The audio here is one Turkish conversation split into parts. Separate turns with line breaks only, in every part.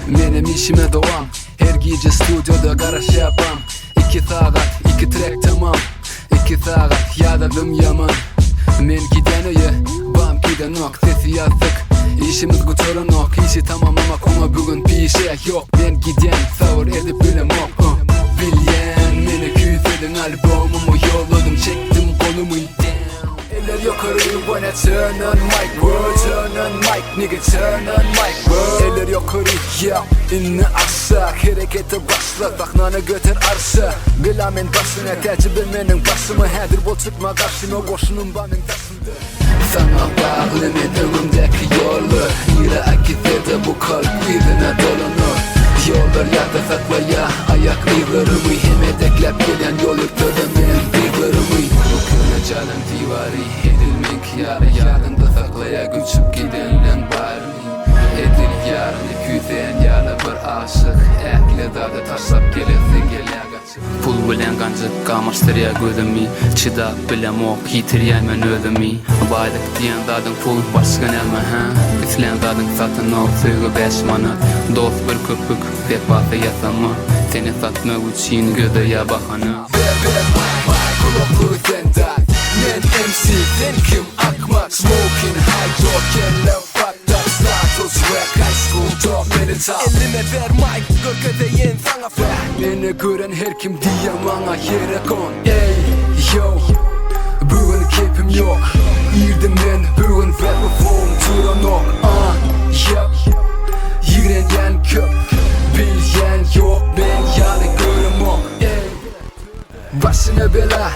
Benim işime devam. Her gece stüdyoda garaş yapam. 2 saat 2 track tamam. 2 saat yadadım yaman. Men gideniye bam giden ok. Sesi yazdık İşimiz kuturan ok. İşi tamamlamak ama bugün bir şey yok. Ben giden savur edip bilem ok. Bilyen meni küsedin albumumu yolladım. Çektim kolumu eller yukarı wanna turn on mic world. Turn on mic nigga turn on mic world. Eller yukarı ya inni aşağı. Harekete başla sahnana götür arşa. Bilamen başına tecrübe menin başıma. Hedir bol çıkma karşıma boşunun benim taşımda. Sana bağlı men önümdeki yolu. Yine akitede bu kalp izine dolanır. Yollar yada saklaya ayak izlerimi. Hem edeklep gelen yol yırtıda men izlerimi. Canım divari edilmek yarı yarında saklaya göçüp gidenlen bari. Edil yarını küzen yarı bir aşık. Ekle dağda taşlap gelesin gelen kaçıp. Pul bilen gancık kamıştırya gözümü. Çıdak bilem ok yitiriyaymen özümü. Baylık diyen dadın pul başkan elme ha. İslen dadın satın ok sığı 5 manat. Dost bir köpük vefası yasama. Seni satmak için göze ya bakana. Kulaklığı senden men MC sen kim akmak. Smoking hydrogen love fatta status rap high school top medital. Elime ver mic görkedeyin sana fer. Beni gören her kim diye bana yere kon. Ey yo bugün kepim yok. Yirdim ben bugün rap'ı form turan ok. Yigren köp bilyen yok. Ben yalı görüm ok. Başına bela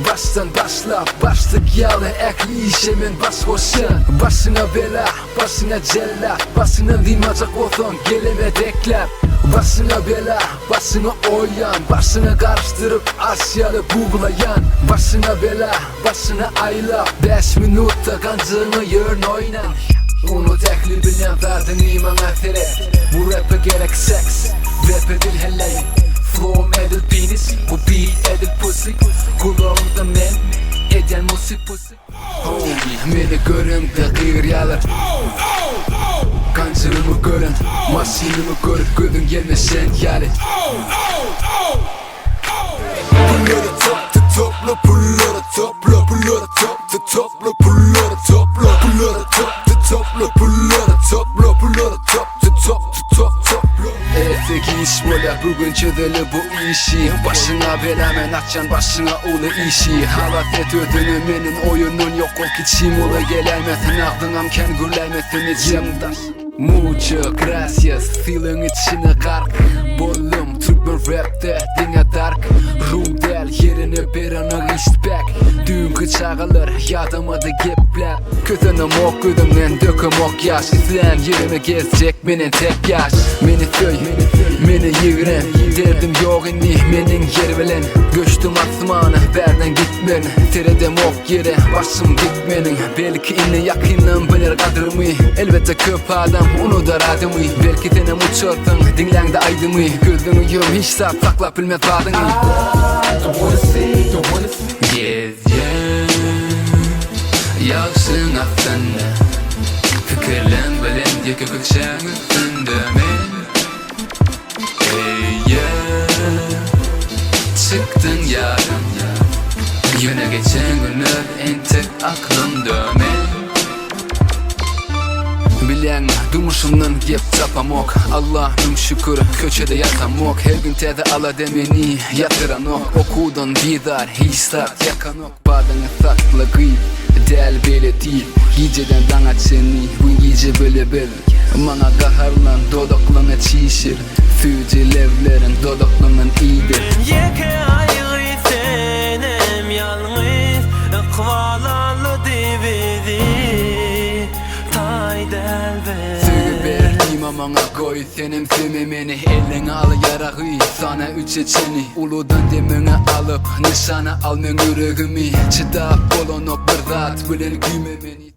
baştan başla, başlık yalı ekli işemin baş boşun. Başına bela, başına cellat, başına limacak olsun geleme dekler. Başına bela, başına oyan, başına karıştırıp Asyalı googlayan. Başına bela, başına ayla, 5 minutta kancığını yörün oynan. Onu tekli bilen verdin iman ahiret. Bu rap'e gerek seks, rap edil helay. Flow edil penis, bu beat edil pussy. Kulağımda men, eden musik pussy. Meni görün takir yalar. Kancırımı görün, masinimi görüp gözün gelmesen yari. Pulları topla, pulları topla, pulları topla, pulları topla, pulları topla, pulları topla, pulları topla. Etek iş mola bugün çözülü bu işi. Başına belamen açan başına ulu işi. Halaset ödünü menin oyunun yok ol kiçim ola gelermesin. Aklınam ken gürlermesin içimdaş. Mucho gracias feeling içine kark. Bolum Türkmen rapte dinle dark. Room del yerine bir ana respect. Dünkü çağılır yadamadı gepler. Kötünüm ok gözümden döküm ok yaş. İzleyen yerime gezecek menin tek yaş. Meni köy, meni yigren. Derdim yok inni menin yer bilen. Göçtüm asmanı berden gitmen. Teredem ok yere başım dikmenin. Belki inni yakından bilir kadrımı. Elbette köp adam unutar adımı. Belki senem uçorsun dinlen de aydımı. Gözünü yum hiç saklap bilmez badını.
Don't wanna see.
Gezyen Yağsın aslında. Fikirlen bilen yeke kökşen üstünde men. Ey yeah çıktın yarın. Yöne geçen günler en tek aklımda men. Bilen durmuşumdan gep tapamok. Allah'ım şükür köçede yatamok. Her gün tede ala demeni yatıran ok. Okudan bidar histat yakan ok. Badana sakla gıyb del bile değil. Geceden dana seni bu gece böyle bil. Mana kaharlan dodoklana çişir. Füce levlerin dodoklanan iyidir.
Yeke ayrı senem yalnız Kvalanlı dividi Tay delbe
Söyle verdim amana koy senem sevmemeni. Elini al yarağı sana üç içini. Uludan demene alıp nişana al men yüreğimi. Çıdap bolonok bir zat bilen güymemeni.